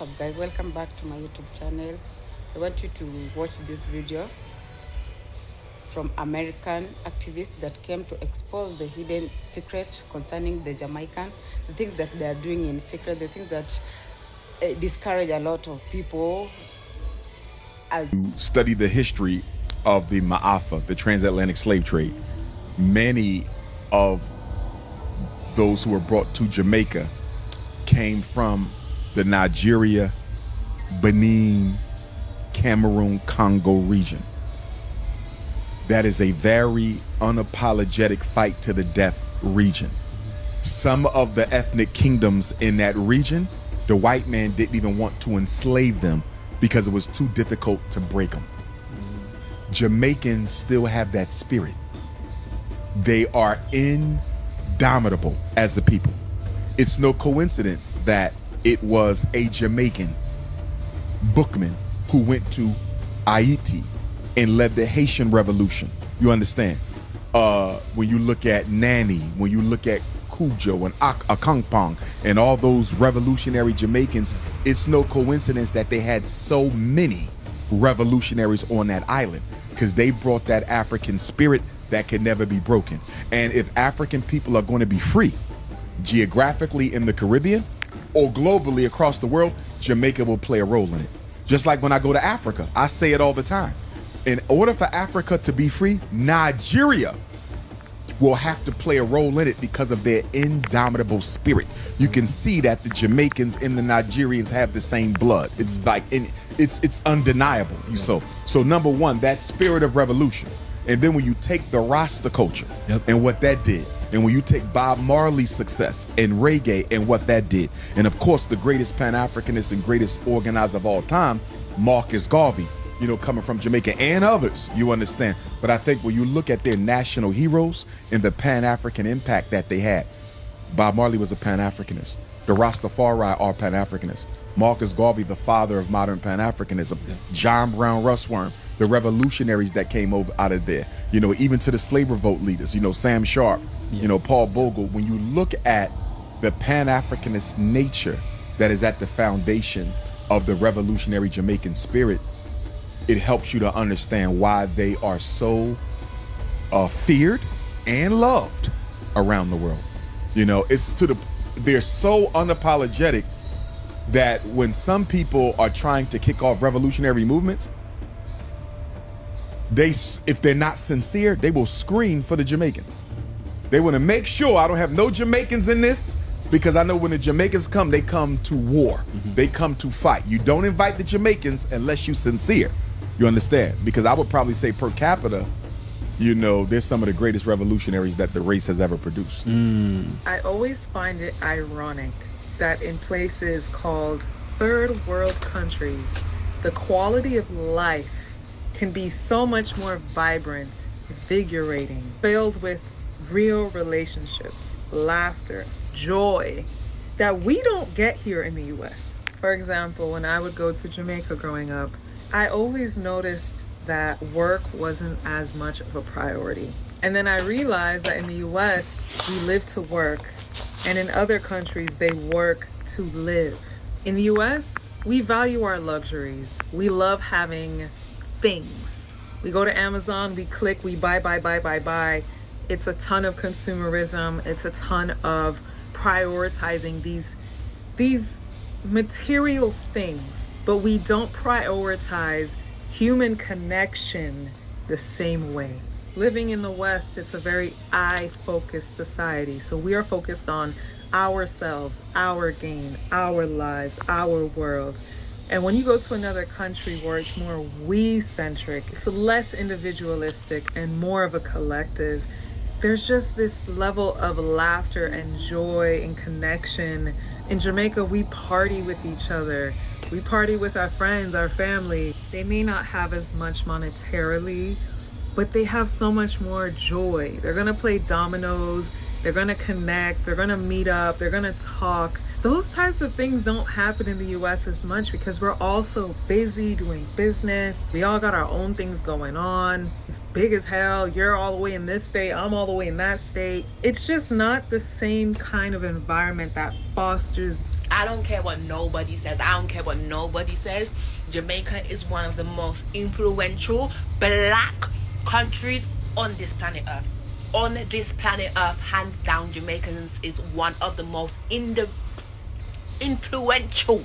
What's up, guys? Welcome back to my YouTube channel. I want you to watch this video from American activists that came to expose the hidden secret concerning the Jamaican, the things that they are doing in secret, the things that discourage a lot of people. Study the history of the Ma'afa, the transatlantic slave trade. Many of those who were brought to Jamaica came from the Nigeria, Benin, Cameroon, Congo region. That is a very unapologetic fight to the death region. Some of the ethnic kingdoms in that region, the white man didn't even want to enslave them because it was too difficult to break them. Jamaicans still have that spirit. They are indomitable as a people. It's no coincidence that it was a Jamaican bookman who went to Haiti and led the Haitian Revolution. You understand? When you look at Nani, when you look at Cujo and Akangpong and all those revolutionary Jamaicans, it's no coincidence that they had so many revolutionaries on that island, because they brought that African spirit that can never be broken. And if African people are going to be free, geographically in the Caribbean or globally across the world, Jamaica will play a role in it. Just like when I go to Africa, I say it all the time. In order for Africa to be free, Nigeria will have to play a role in it because of their indomitable spirit. You can see that the Jamaicans and the Nigerians have the same blood. It's like, it's undeniable. So number one, that spirit of revolution. And then when you take the Rasta culture and what that did, and when you take Bob Marley's success and reggae and what that did, and of course the greatest Pan-Africanist and greatest organizer of all time, Marcus Garvey, you know, coming from Jamaica, and others, you understand. But I think when you look at their national heroes and the Pan-African impact that they had, Bob Marley was a Pan-Africanist. The Rastafari are Pan-Africanists. Marcus Garvey, the father of modern Pan-Africanism. John Brown Russwurm, the revolutionaries that came over out of there, you know, even to the slave revolt leaders, you know, Sam Sharp, you know, Paul Bogle. When you look at the Pan-Africanist nature that is at the foundation of the revolutionary Jamaican spirit, it helps you to understand why they are so feared and loved around the world. You know, they're so unapologetic that when some people are trying to kick off revolutionary movements, if they're not sincere, they will scream for the Jamaicans. They want to make sure I don't have no Jamaicans in this, because I know when the Jamaicans come, they come to war. They come to fight. You don't invite the Jamaicans unless you're sincere. You understand? Because I would probably say per capita, you know, there's some of the greatest revolutionaries that the race has ever produced. I always find it ironic that in places called third world countries, the quality of life can be so much more vibrant, invigorating, filled with real relationships, laughter, joy, that we don't get here in the US. For example, when I would go to Jamaica growing up, I always noticed that work wasn't as much of a priority. And then I realized that in the US, we live to work, and in other countries, they work to live. In the US, we value our luxuries. We love having things. We go to Amazon, we click, we buy. It's a ton of consumerism. It's a ton of prioritizing these material things, but we don't prioritize human connection the same way. Living in the West, it's a very I-focused society. So we are focused on ourselves, our gain, our lives, our world. And when you go to another country where it's more we-centric, it's less individualistic and more of a collective, there's just this level of laughter and joy and connection. In Jamaica, we party with each other. We party with our friends, our family. They may not have as much monetarily, but they have so much more joy. They're gonna play dominoes, they're gonna connect, they're gonna meet up, they're gonna talk. Those types of things don't happen in the US as much because we're all so busy doing business. We all got our own things going on. It's big as hell. You're all the way in this state, I'm all the way in that state. It's just not the same kind of environment that fosters I don't care what nobody says. I don't care what nobody says. Jamaica is one of the most influential black countries on this planet Earth. On this planet Earth, hands down, Jamaicans is one of the most influential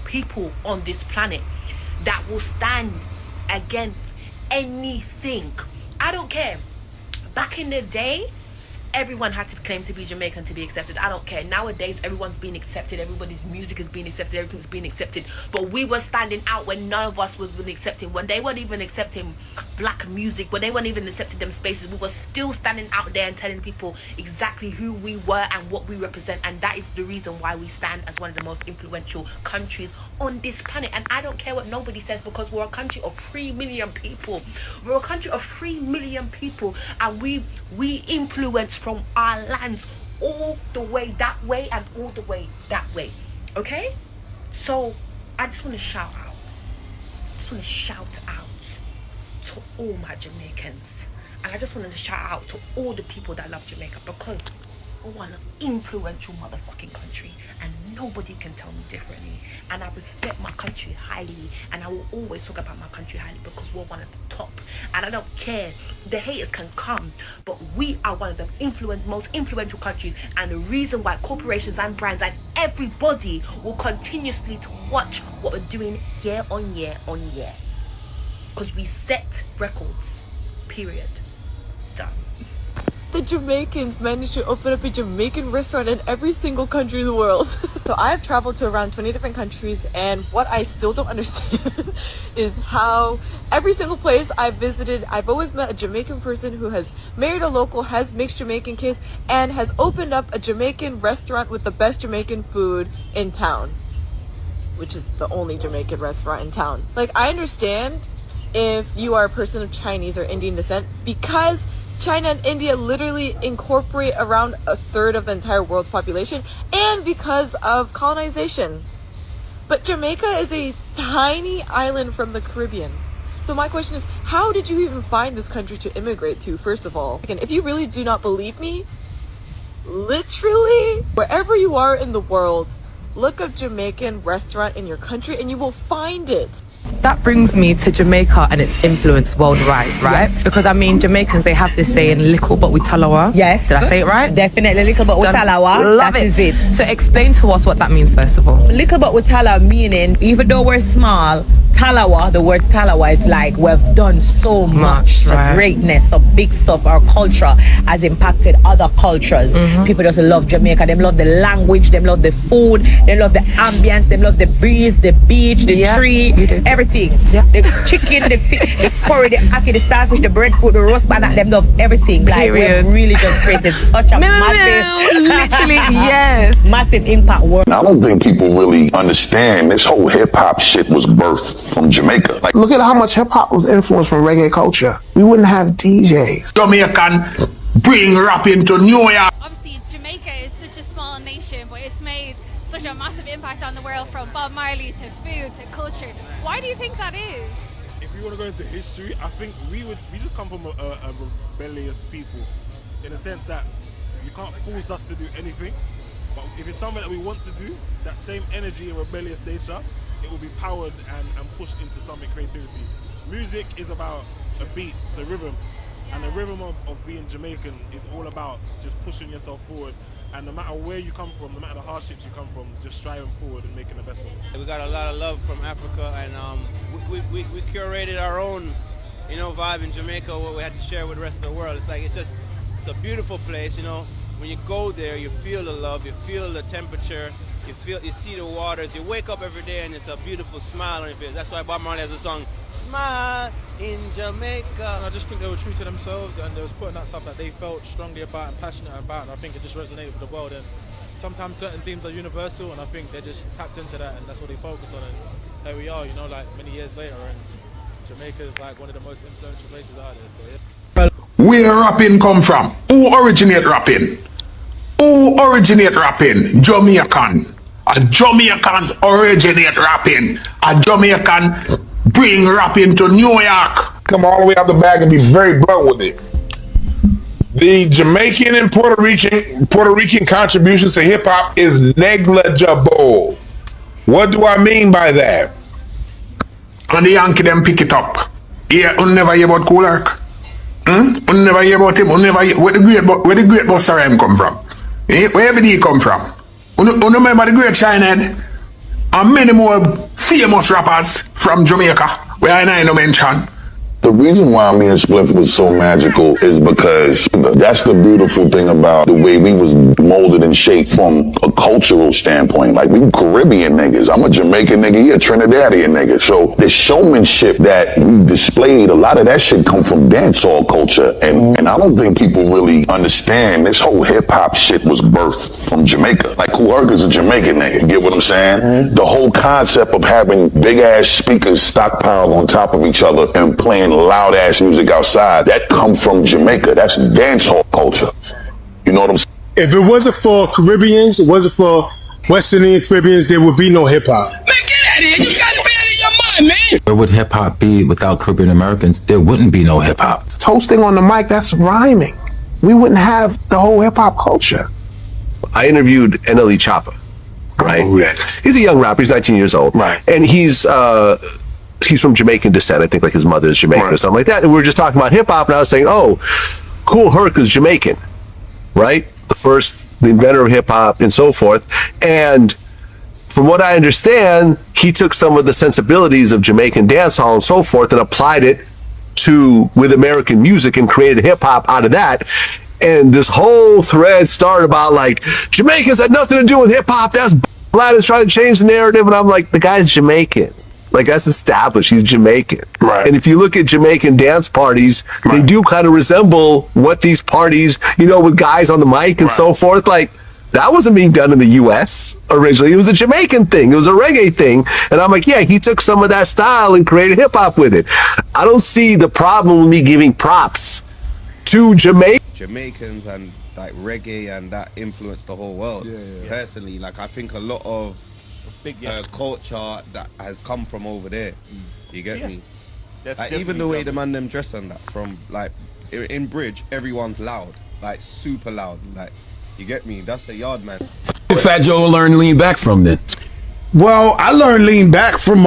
people on this planet that will stand against anything. I don't care. Back in the day, everyone had to claim to be Jamaican to be accepted. I don't care. Nowadays, everyone's being accepted. Everybody's music is being accepted. Everything's being accepted. But we were standing out when none of us was being accepting. When they weren't even accepting black music, when they weren't even accepting them spaces, we were still standing out there and telling people exactly who we were and what we represent. And that is the reason why we stand as one of the most influential countries on this planet. And I don't care what nobody says, because we're a country of 3 million people. We're a country of 3 million people, and we influence from our lands all the way that way and all the way that way. Okay? So I just want to shout out. To all my Jamaicans. And I just wanted to shout out to all the people that love Jamaica, because we're one influential motherfucking country and nobody can tell me differently. And I respect my country highly, and I will always talk about my country highly, because we're one of the top. And I don't care, the haters can come, but we are one of the most influential countries. And the reason why corporations and brands and everybody will continuously to watch what we're doing year on year on year, because we set records. Period. Done. The Jamaicans managed to open up a Jamaican restaurant in every single country in the world. So I have traveled to around 20 different countries, and what I still don't understand is how every single place I've visited, I've always met a Jamaican person who has married a local, has mixed Jamaican kids, and has opened up a Jamaican restaurant with the best Jamaican food in town, which is the only Jamaican restaurant in town. Like, I understand if you are a person of Chinese or Indian descent, because China and India literally incorporate around a third of the entire world's population, and because of colonization. But Jamaica is a tiny island from the Caribbean. So my question is, how did you even find this country to immigrate to, first of all? Again, if you really do not believe me, literally, wherever you are in the world, look up Jamaican restaurant in your country and you will find it. That brings me to Jamaica and its influence worldwide, right? Yes. Because I mean, Jamaicans, they have this saying, "Little but we talawa." Yes. Did I say it right? Definitely, little but we talawa. Love that it. is it. So explain to us what that means, first of all. Little but we talawa, meaning even though we're small, talawa, the word talawa, it's like we've done so much. Right. The greatness of big stuff. Our culture has impacted other cultures. People just love Jamaica. They love the language. They love the food. They love the ambience. They love the breeze, the beach, the tree, everything. Yeah. The chicken, the curry, the ackee, the sausage, the breadfruit, the roast banana. Them love everything. Like, we've really just created such a massive, literally, yes, massive impact world. I don't think people really understand this whole hip hop shit was birthed from Jamaica. Like, look at how much hip hop was influenced from reggae culture. We wouldn't have DJs. Jamaican bring rap into New York. Obviously, Jamaica is such a small nation, but it's made such a massive impact on the world, from Bob Marley to food to culture. Why do you think that is? If we want to go into history, I think we just come from a rebellious people, in the sense that you can't force us to do anything. But if it's something that we want to do, that same energy and rebellious nature, it will be powered and pushed into something creativity. Music is about a beat, it's a rhythm. Yeah. And the rhythm of being Jamaican is all about just pushing yourself forward. And no matter where you come from, no matter the hardships you come from, just striving forward and making the best of it. We got a lot of love from Africa, and we curated our own, vibe in Jamaica, what we had to share with the rest of the world. It's a beautiful place, When you go there, you feel the love, you feel the temperature, you see the waters, you wake up every day and it's a beautiful smile on your face. That's why Bob Marley has a song, "Smile in Jamaica." And I just think they were true to themselves, and they was putting out stuff that they felt strongly about and passionate about, and I think it just resonated with the world. And sometimes certain themes are universal, and I think they just tapped into that, and that's what they focused on. And here we are, like many years later, and Jamaica is like one of the most influential places out there. So, yeah. Where rapping come from? Who originate rapping? Jamaican. A Jamaican originate rapping. A Jamaican bring rapping to New York. come all the way out the bag and be very blunt with it. The Jamaican and Puerto Rican contributions to hip hop is negligible. What do I mean by that? And the Yankee them pick it up. Yeah, you never hear about Cool Herc. You never hear about him. You never hear where the great Busta Rhymes come from. Where did he come from? You remember the great Shinehead? And many more famous rappers from Jamaica, where I know mention. The reason why me and Spliff was so magical is because that's the beautiful thing about the way we was molded and shaped from a cultural standpoint. Like, we Caribbean niggas. I'm a Jamaican nigga, he a Trinidadian nigga. So the showmanship that we displayed, a lot of that shit come from dancehall culture. And I don't think people really understand this whole hip hop shit was birthed from Jamaica. Like, Kool Herc is a Jamaican nigga, you get what I'm saying? The whole concept of having big ass speakers stockpiled on top of each other and playing loud ass music outside, that come from Jamaica. That's dancehall culture. You know what I'm saying? If it wasn't for Caribbeans, it wasn't for West Indian Caribbeans, there would be no hip hop. Man, get out of here! You got to be out of your mind, man! Where would hip hop be without Caribbean Americans? There wouldn't be no hip hop. Toasting on the mic, that's rhyming. We wouldn't have the whole hip hop culture. I interviewed NLE Choppa, right? Oh, yes. He's a young rapper. He's 19 years old, right? And he's from Jamaican descent. I think like his mother is Jamaican or something like that. And we were just talking about hip hop, and I was saying, oh, Kool Herc is Jamaican, right? The inventor of hip hop and so forth. And from what I understand, he took some of the sensibilities of Jamaican dancehall and so forth and applied it with American music and created hip hop out of that. And this whole thread started about like Jamaicans had nothing to do with hip hop. That's Vlad is trying to change the narrative, and I'm like, the guy's Jamaican. Like, that's established. He's Jamaican. Right. And if you look at Jamaican dance parties, they do kind of resemble what these parties, with guys on the mic and so forth. Like, that wasn't being done in the U.S. originally. It was a Jamaican thing. It was a reggae thing. And I'm like, yeah, he took some of that style and created hip hop with it. I don't see the problem with me giving props to Jamaicans and like reggae and that influenced the whole world. Personally, like, I think a lot of culture that has come from over there. You get me? Like, even the way the man them dress and that, from like in Bridge, everyone's loud, like super loud. Like, you get me? That's the yard man. Did Fat Joe learn lean back from then? Well, I learned lean back from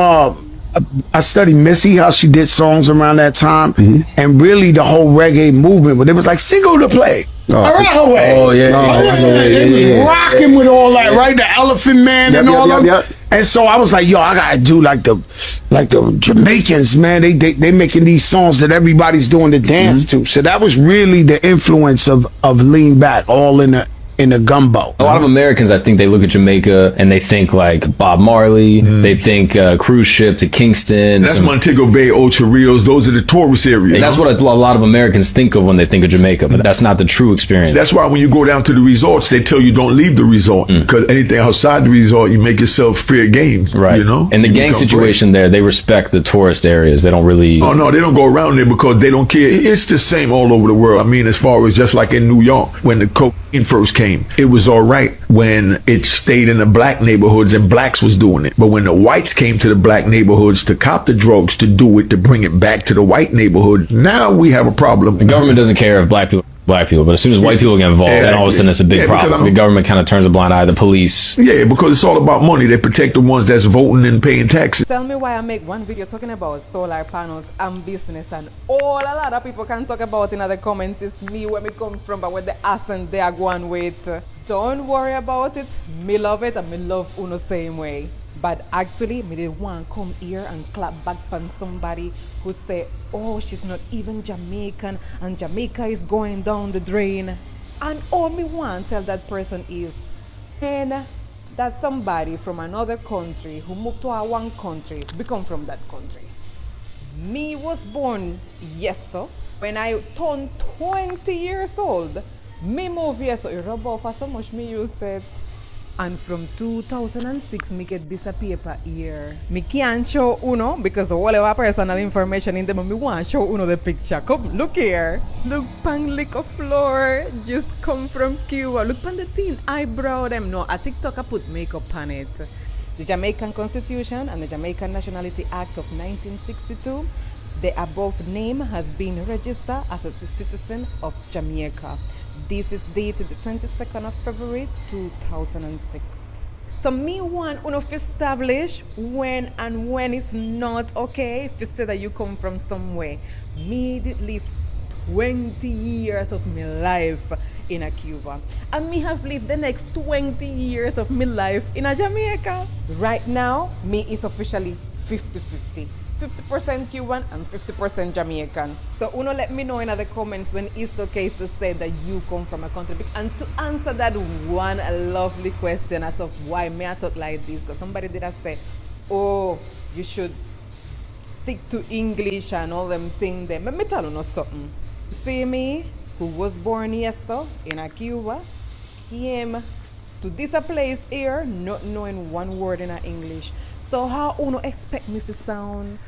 I studied Missy, how she did songs around that time, and really the whole reggae movement. But it was like single to play. Around way. Oh yeah, they was rocking with all that, right? The Elephant Man and all that. And so I was like, yo, I gotta do like the Jamaicans, man. They making these songs that everybody's doing to dance to. So that was really the influence of Lean Back, all in the gumbo. A lot of Americans, I think, they look at Jamaica and they think like Bob Marley. They think cruise ship to Kingston. That's Montego Bay, Ocho Rios. Those are the tourist areas. And that's what a lot of Americans think of when they think of Jamaica, but that's not the true experience. That's why when you go down to the resorts, they tell you don't leave the resort, because anything outside the resort, you make yourself fair game. Right. And the gang situation there, they respect the tourist areas. They don't really. Oh no, they don't go around there because they don't care. It's the same all over the world. I mean, as far as just like in New York when the cocaine first came. It was all right when it stayed in the black neighborhoods and blacks was doing it. But when the whites came to the black neighborhoods to cop the drugs, to do it, to bring it back to the white neighborhood, now we have a problem. The government doesn't care if black people, but as soon as white people get involved, then all of a sudden it's a big problem. The government kind of turns a blind eye. The police. Yeah, because it's all about money. They protect the ones that's voting and paying taxes. Tell me why I make one video talking about solar panels and business, and all a lot of people can talk about in the comments is me, where me come from, but where the accent they are going with. Don't worry about it. Me love it and me love Uno same way. But actually, me did want to come here and clap back on somebody who say, oh, she's not even Jamaican and Jamaica is going down the drain. And all me want to tell that person is, and that somebody from another country who moved to our one country become from that country. Me was born, yes sir, when I turned 20 years old. Me move here, so you rub off for so much me use it. And from 2006, me get this a paper here. Me can't show Uno because of all our personal information in them. Me want to show Uno the picture. Come, look here. Look, pan lick of floor. Just come from Cuba. Look pan the thin eyebrow them. No, a TikTok I put makeup on it. The Jamaican Constitution and the Jamaican Nationality Act of 1962. The above name has been registered as a citizen of Jamaica. This is dated the 22nd of February 2006. So me want to establish when and when it's not okay if you say that you come from somewhere. Me did live 20 years of my life in a Cuba, and me have lived the next 20 years of my life in a Jamaica. Right now, me is officially 50-50. 50% Cuban and 50% Jamaican. So uno let me know in the comments when it's okay to say that you come from a country. And to answer that one lovely question as of why me I talk like this, because somebody did say, oh, you should stick to English and all them things there. Let me tell you something. See me, who was born yesterday in a Cuba, came to this place here not knowing one word in English. So how uno expect me to sound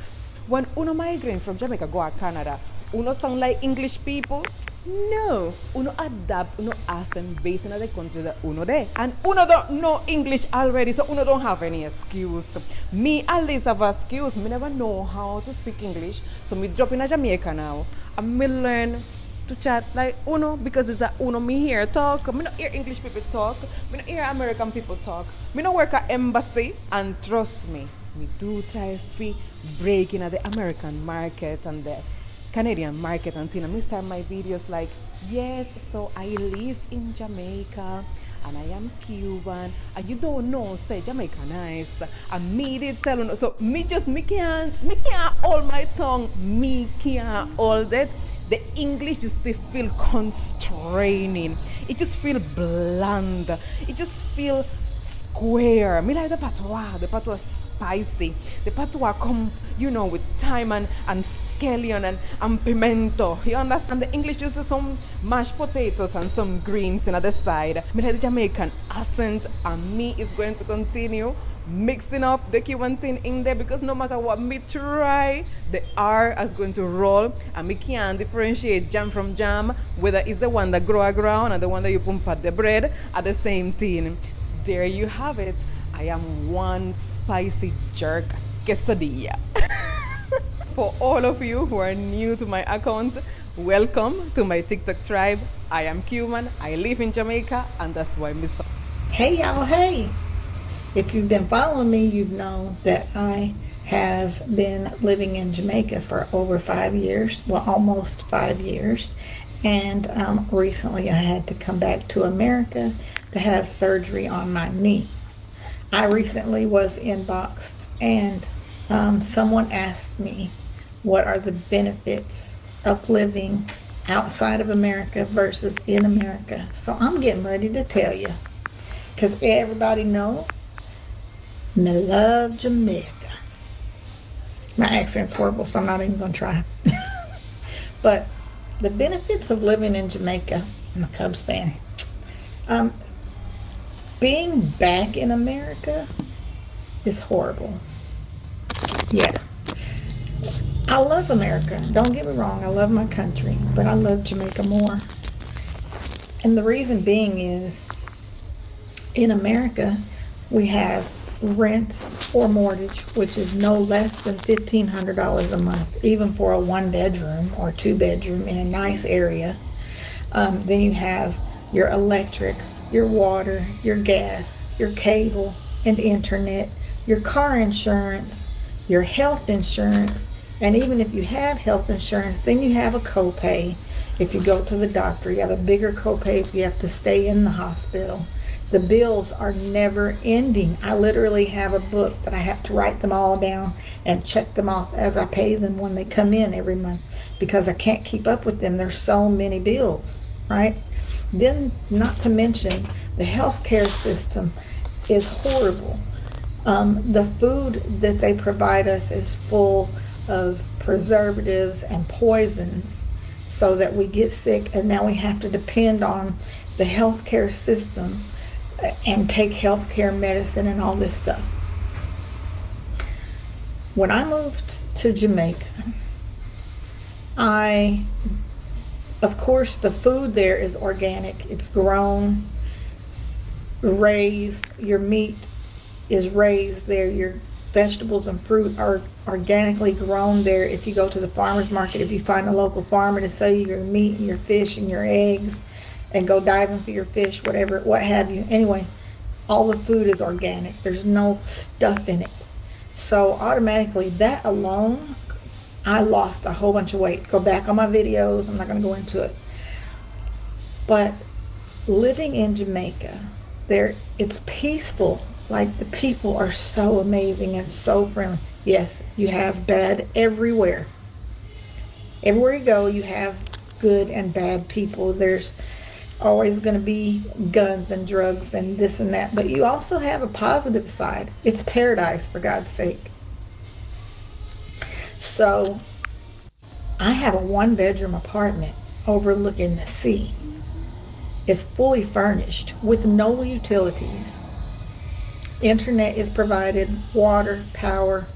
when uno migrate from Jamaica go to Canada? Uno sound like English people? No. Uno adapt, uno accent based in the country that uno there. And uno don't know English already, so uno don't have any excuse. Me at least have an excuse. Me never know how to speak English. So me drop in a Jamaica now. And me learn to chat like uno because it's a uno me here talk. Me not hear English people talk. Me not hear American people talk. Me not work at embassy, and trust me do try to break in the American market and the Canadian market and thing. I start my videos like, yes, so I live in Jamaica and I am Cuban and you don't know say Jamaica nice and me did tell you so me can't hold my tongue. Me can't hold it. The English just feel constraining. It just feel bland. It just feel square. Me like the patois spicy. The patois come, with thyme and scallion and pimento. You understand? The English uses some mashed potatoes and some greens in the side. Me like the Jamaican accent, and me is going to continue mixing up the Cuban thing in there because no matter what me try, the R is going to roll and me can't differentiate jam from jam, whether it's the one that grow around or the one that you put at the bread are the same thing. There you have it. I am one spicy jerk quesadilla. For all of you who are new to my account, welcome to my TikTok tribe. I am Cuban, I live in Jamaica, and that's why Mr. Hey y'all, hey. If you've been following me, you've known that I has been living in Jamaica for over 5 years, well, almost 5 years. And recently I had to come back to America to have surgery on my knee. I recently was inboxed and someone asked me what are the benefits of living outside of America versus in America. So I'm getting ready to tell you, because everybody knows me love Jamaica. My accent's horrible, so I'm not even gonna try. But the benefits of living in Jamaica, I'm a Cubs fan. Being back in America is horrible. Yeah. I love America. Don't get me wrong, I love my country, but I love Jamaica more. And the reason being is, in America, we have rent or mortgage, which is no less than $1,500 a month, even for a 1-bedroom or 2-bedroom in a nice area. Then you have your electric, your water, your gas, your cable and internet, your car insurance, your health insurance, and even if you have health insurance, then you have a copay. If you go to the doctor, you have a bigger copay if you have to stay in the hospital. The bills are never ending. I literally have a book that I have to write them all down and check them off as I pay them when they come in every month, because I can't keep up with them. There's so many bills, right? Then, not to mention, the healthcare system is horrible. The food that they provide us is full of preservatives and poisons so that we get sick, and now we have to depend on the healthcare system and take healthcare medicine and all this stuff. When I moved to Jamaica, of course, the food there is organic. It's grown, raised. Your meat is raised there. Your vegetables and fruit are organically grown there. If you go to the farmer's market, if you find a local farmer to sell you your meat and your fish and your eggs and go diving for your fish, whatever, what have you. Anyway, all the food is organic. There's no stuff in it. So automatically, that alone, I lost a whole bunch of weight. Go back on my videos. I'm not going to go into it. But living in Jamaica, it's peaceful. Like, the people are so amazing and so friendly. Yes, you have bad everywhere. Everywhere you go, you have good and bad people. There's always going to be guns and drugs and this and that. But you also have a positive side. It's paradise, for God's sake. So, I have a 1-bedroom apartment overlooking the sea. It's fully furnished with no utilities. Internet is provided, water, power,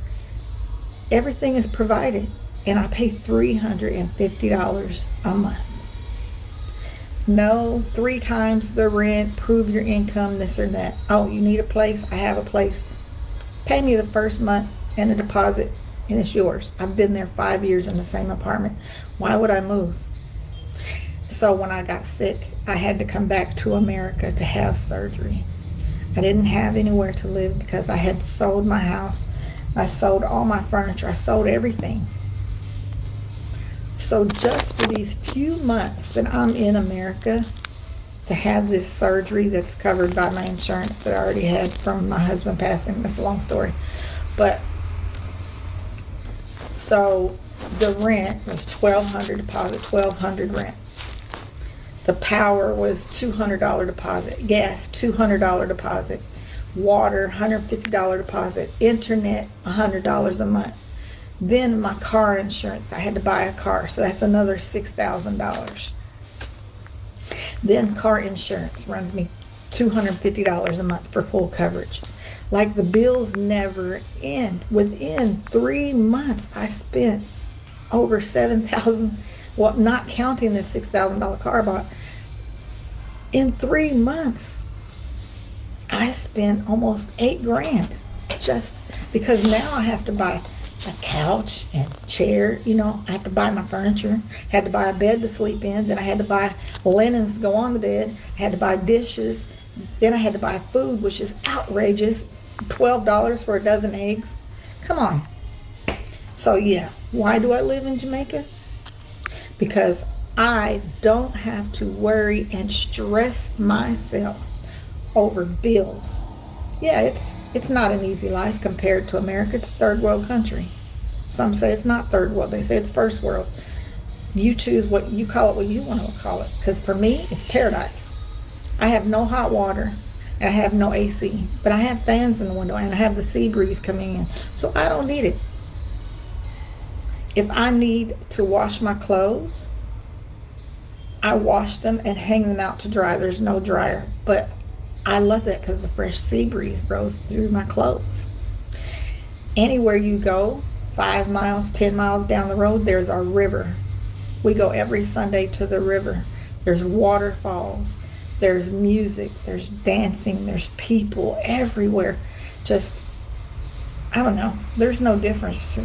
everything is provided, and I pay $350 a month. No, 3 times the rent, prove your income, this or that. Oh, you need a place? I have a place. Pay me the first month and a deposit, and it's yours. I've been there 5 years in the same apartment. Why would I move? So when I got sick, I had to come back to America to have surgery. I didn't have anywhere to live because I had sold my house. I sold all my furniture. I sold everything. So just for these few months that I'm in America to have this surgery that's covered by my insurance that I already had from my husband passing, that's a long story. But so the rent was $1,200 deposit, $1,200 rent. The power was $200 deposit, gas $200 deposit, water $150 deposit, internet $100 a month. Then my car insurance, I had to buy a car, so that's another $6,000. Then car insurance runs me $250 a month for full coverage. Like, the bills never end. Within 3 months, I spent over $7,000. Well, not counting the $6,000 car I bought. In 3 months, I spent almost $8,000 just because now I have to buy a couch and chair. You know, I have to buy my furniture. Had to buy a bed to sleep in. Then I had to buy linens to go on the bed. I had to buy dishes. Then I had to buy food, which is outrageous. $12 for a dozen eggs. Come on. So yeah, why do I live in Jamaica? Because I don't have to worry and stress myself over bills. Yeah, it's not an easy life compared to America. It's a third world country. Some say it's not third world. They say it's first world. You choose what you call it, what you want to call it. Because for me, it's paradise. I have no hot water and I have no AC, but I have fans in the window and I have the sea breeze coming in. So I don't need it. If I need to wash my clothes, I wash them and hang them out to dry. There's no dryer, but I love that because the fresh sea breeze blows through my clothes. Anywhere you go, 5 miles, 10 miles down the road, there's our river. We go every Sunday to the river. There's waterfalls, there's music, there's dancing, there's people everywhere. Just, I don't know, there's no difference.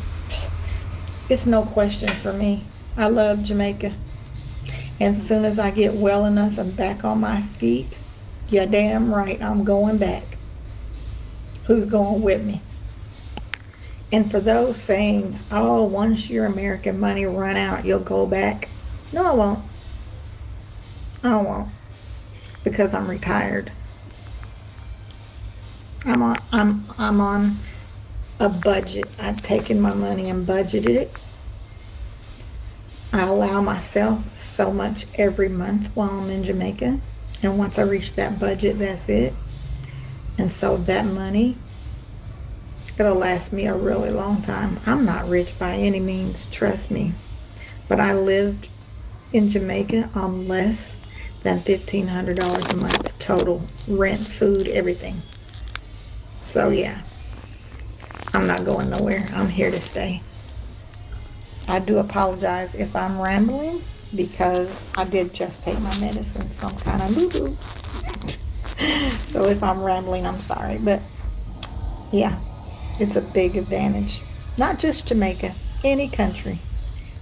It's no question for me. I love Jamaica. And as soon as I get well enough and back on my feet, you're damn right, I'm going back. Who's going with me? And for those saying, oh, once your American money run out, you'll go back. No, I won't. I won't. Because I'm retired. I'm on a budget. I've taken my money and budgeted it. I allow myself so much every month while I'm in Jamaica. And once I reach that budget, that's it. And so that money, it'll last me a really long time. I'm not rich by any means, trust me. But I lived in Jamaica on less than $1,500 a month total. Rent, food, everything. So yeah, I'm not going nowhere. I'm here to stay. I do apologize if I'm rambling because I did just take my medicine, so I'm kind of boo-boo. So if I'm rambling, I'm sorry. But yeah, It's a big advantage. Not just Jamaica, any country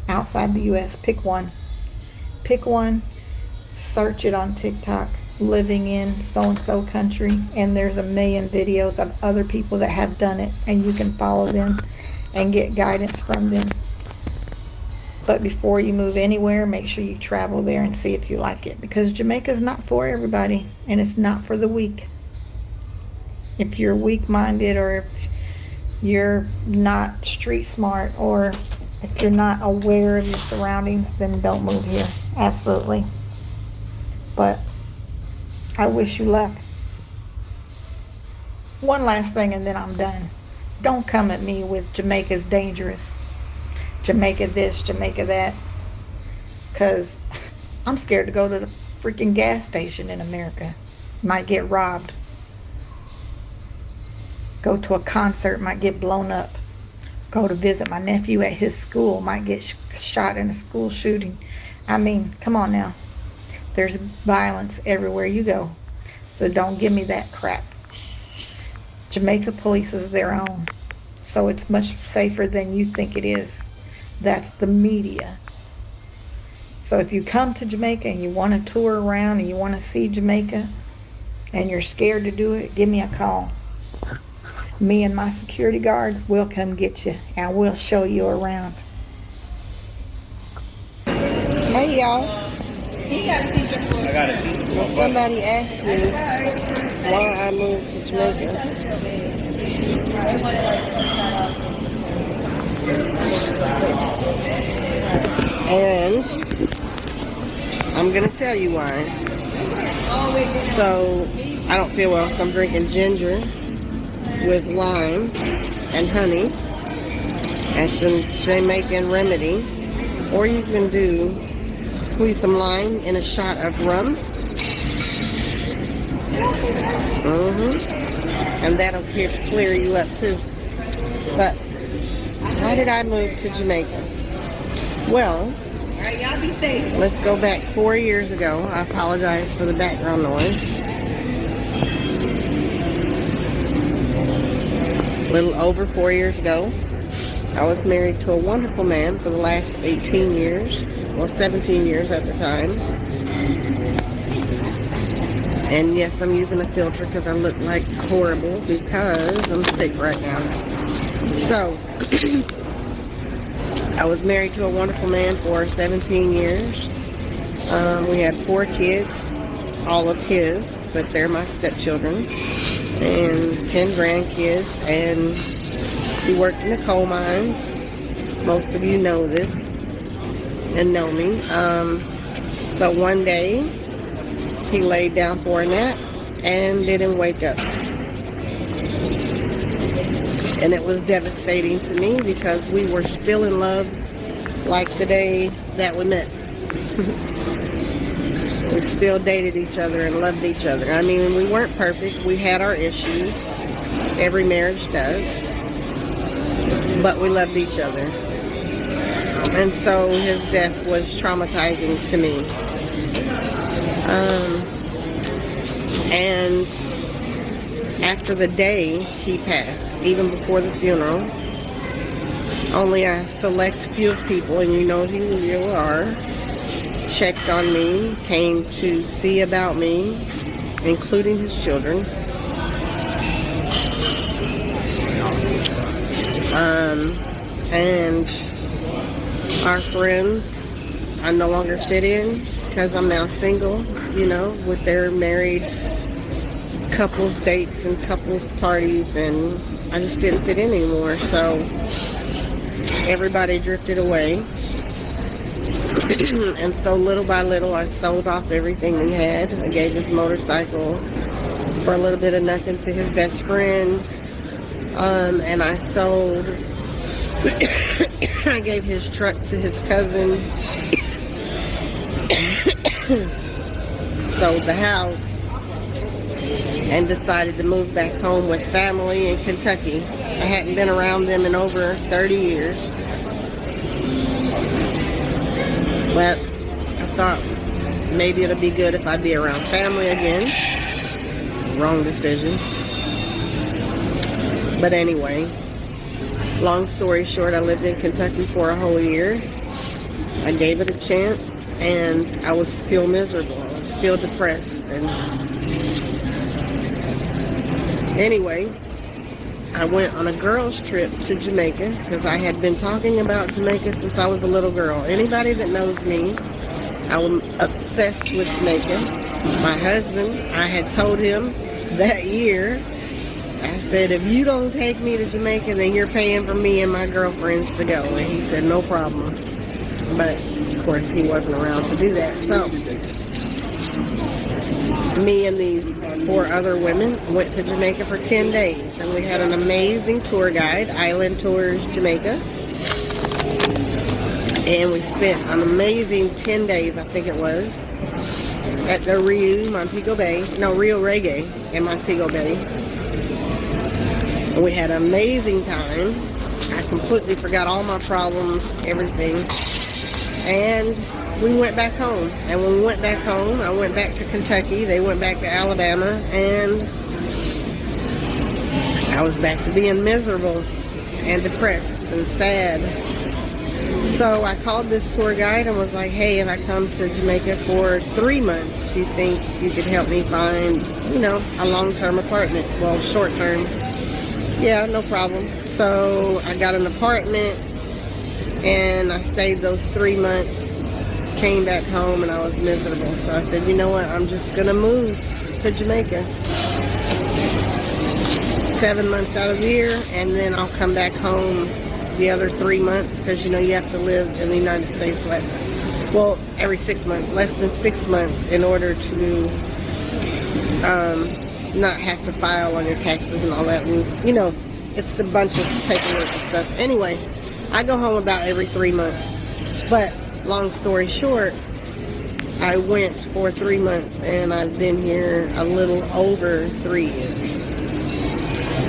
outside the U.S. Pick one. Pick one, search it on TikTok, living in so-and-so country, and there's a million videos of other people that have done it, and you can follow them and get guidance from them. But before you move anywhere, make sure you travel there and see if you like it, because Jamaica is not for everybody, and it's not for the weak. If you're weak-minded, or if you're not street smart, or if you're not aware of your surroundings, then don't move here. Absolutely. But I wish you luck. One last thing and then I'm done. Don't come at me with Jamaica's dangerous. Jamaica this, Jamaica that. Because I'm scared to go to the freaking gas station in America. Might get robbed. Go to a concert, might get blown up. Go to visit my nephew at his school, might get shot in a school shooting. I mean, come on now. There's violence everywhere you go. So don't give me that crap. Jamaica polices their own. So it's much safer than you think it is. That's the media. So if you come to Jamaica and you want to tour around and you want to see Jamaica and you're scared to do it, give me a call. Me and my security guards will come get you and we'll show you around. Hey y'all. I got it. So somebody asked me why I moved to Jamaica. And I'm gonna tell you why. So I don't feel well, so I'm drinking ginger with lime and honey. That's a Jamaican remedy. Or you can do squeeze some lime in a shot of rum. And that'll clear you up too. But why did I move to Jamaica? Well, let's go back 4 years ago. I apologize for the background noise. A little over 4 years ago, I was married to a wonderful man for the last 18 years. Well, 17 years at the time. And yes, I'm using a filter because I look like horrible because I'm sick right now. So, I was married to a wonderful man for 17 years. We had 4 kids, all of his, but they're my stepchildren, and 10 grandkids, and he worked in the coal mines. Most of you know this and know me. But one day, he laid down for a nap and didn't wake up. And it was devastating to me because we were still in love like the day that we met. We still dated each other and loved each other. I mean, we weren't perfect. We had our issues. Every marriage does. But we loved each other. And so his death was traumatizing to me. And after the day he passed, even before the funeral, only a select few of people, and you know who you are, checked on me, came to see about me, including his children. And our friends, I no longer fit in because I'm now single, you know, with their married couples dates and couples parties, and I just didn't fit in anymore. So everybody drifted away. And so little by little I sold off everything we had. I gave his motorcycle for a little bit of nothing to his best friend, and I sold I gave his truck to his cousin, sold the house, and decided to move back home with family in Kentucky. I hadn't been around them in over 30 years. But I thought maybe it'll be good if I be around family again. Wrong decision. But anyway, Long story short, I lived in Kentucky for a whole year. I gave it a chance, and I was still miserable. I was still depressed. And anyway, I went on a girls' trip to Jamaica because I had been talking about Jamaica since I was a little girl. Anybody that knows me, I'm obsessed with Jamaica. My husband, I had told him that year, I said, if you don't take me to Jamaica, then you're paying for me and my girlfriends to go. And he said, no problem. But, of course, he wasn't around to do that. So, me and these 4 other women went to Jamaica for 10 days. And we had an amazing tour guide, Island Tours Jamaica. And we spent an amazing 10 days, I think it was, at the Rio Reggae in Montego Bay. And we had an amazing time. I completely forgot all my problems, everything. And we went back home. And when we went back home, I went back to Kentucky. They went back to Alabama. And I was back to being miserable and depressed and sad. So I called this tour guide and was like, hey, if I come to Jamaica for 3 months, do you think you could help me find, a long-term apartment? Well, short-term. Yeah, no problem. So I got an apartment and I stayed those 3 months, came back home, and I was miserable. So I said, you know what, I'm just going to move to Jamaica. 7 months out of the year, and then I'll come back home the other 3 months because, you have to live in the United States every 6 months, less than 6 months in order to not have to file on your taxes and all that. And, it's a bunch of paperwork and stuff. Anyway, I go home about every 3 months. But long story short, I went for 3 months and I've been here a little over 3 years.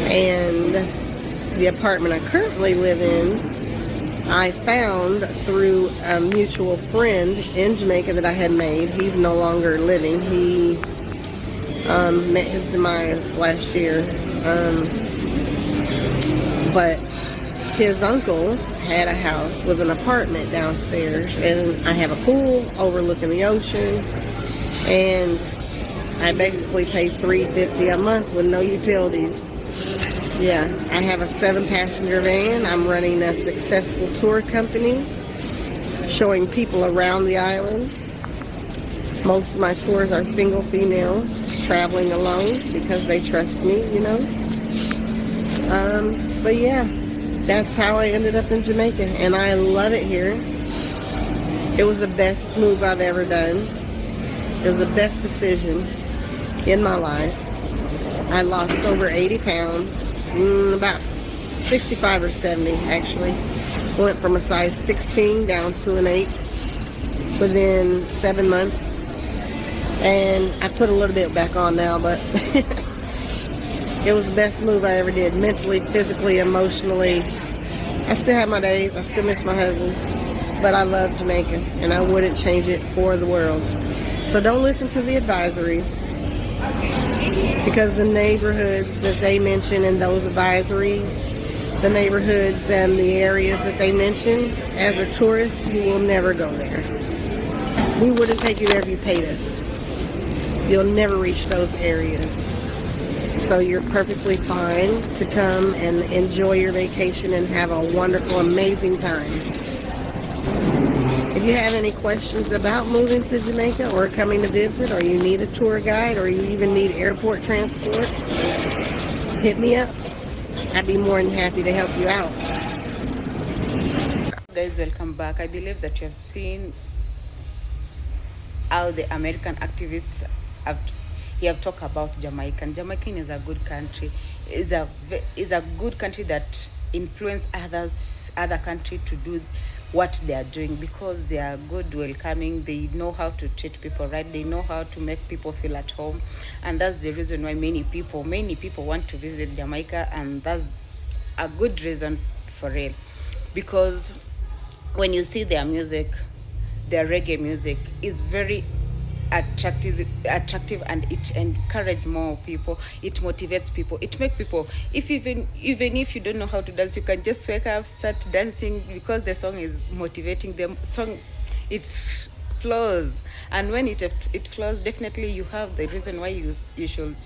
And the apartment I currently live in, I found through a mutual friend in Jamaica that I had made. He's no longer living. He met his demise last year. But his uncle had a house with an apartment downstairs, and I have a pool overlooking the ocean, and I basically pay $350 a month with no utilities. Yeah, I have a 7-passenger van. I'm running a successful tour company, showing people around the island. Most of my tours are single females traveling alone because they trust me, But yeah, that's how I ended up in Jamaica, and I love it here. It was the best move I've ever done. It was the best decision in my life. I lost over 80 pounds, about 65 or 70 actually. Went from a size 16 down to an 8 within 7 months. And I put a little bit back on now, but it was the best move I ever did, mentally, physically, emotionally. I still have my days. I still miss my husband. But I love Jamaica, and I wouldn't change it for the world. So don't listen to the advisories, because the neighborhoods that they mention in those advisories, the neighborhoods and the areas that they mention, as a tourist, you will never go there. We wouldn't take you there if you paid us. You'll never reach those areas. So you're perfectly fine to come and enjoy your vacation and have a wonderful, amazing time. If you have any questions about moving to Jamaica or coming to visit, or you need a tour guide, or you even need airport transport, hit me up. I'd be more than happy to help you out. Guys, welcome back. I believe that you have seen how the American activists have talked about Jamaica. And Jamaica is a good country. Is a good country that influence other country to do what they are doing, because they are good, welcoming. They know how to treat people right. They know how to make people feel at home, and that's the reason why many people want to visit Jamaica, and that's a good reason for it. Because when you see their music, their reggae music is very attractive, and it encourages more people. It motivates people. It makes people, if even if you don't know how to dance, you can just wake up, start dancing because the song is motivating them. Song, it flows, and when it flows, definitely you have the reason why you should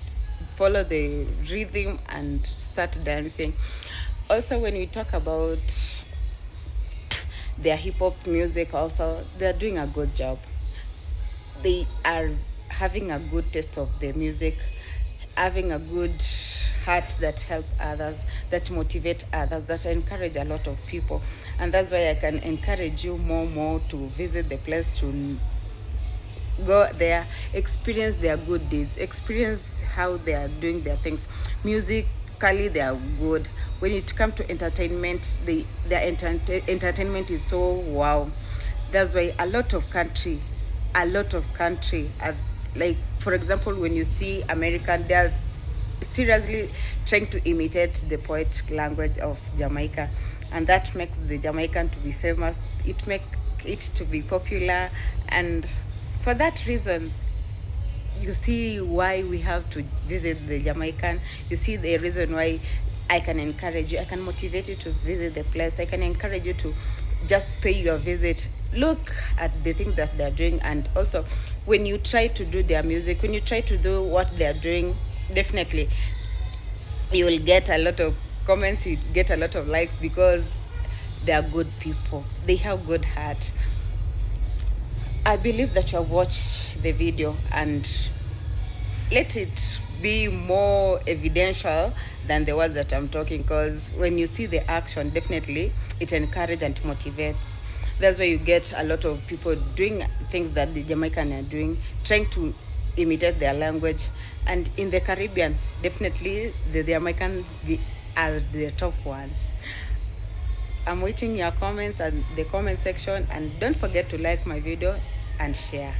follow the rhythm and start dancing. Also, when we talk about their hip hop music, also they're doing a good job. They are having a good taste of the music, having a good heart that help others, that motivate others, that encourage a lot of people. And that's why I can encourage you more to visit the place, to go there, experience their good deeds, experience how they are doing their things. Musically, they are good. When it comes to entertainment, their entertainment is so wow. That's why a lot of country are, like, for example, when you see American, they are seriously trying to imitate the poetic language of Jamaica, and that makes the Jamaican to be famous. It makes it to be popular, and for that reason, you see why we have to visit the Jamaican. You see the reason why I can encourage you, I can motivate you to visit the place. I can encourage you to just pay your visit. Look at the things that they're doing, and also when you try to do their music, when you try to do what they're doing, definitely you will get a lot of comments, you get a lot of likes, because they are good people. They have good heart. I believe that you have watched the video, and let it be more evidential than the words that I'm talking, because when you see the action, definitely it encourages and motivates. That's why you get a lot of people doing things that the Jamaican are doing, trying to imitate their language. And in the Caribbean, definitely the Jamaican are the top ones. I'm waiting your comments and the comment section, and don't forget to like my video and share.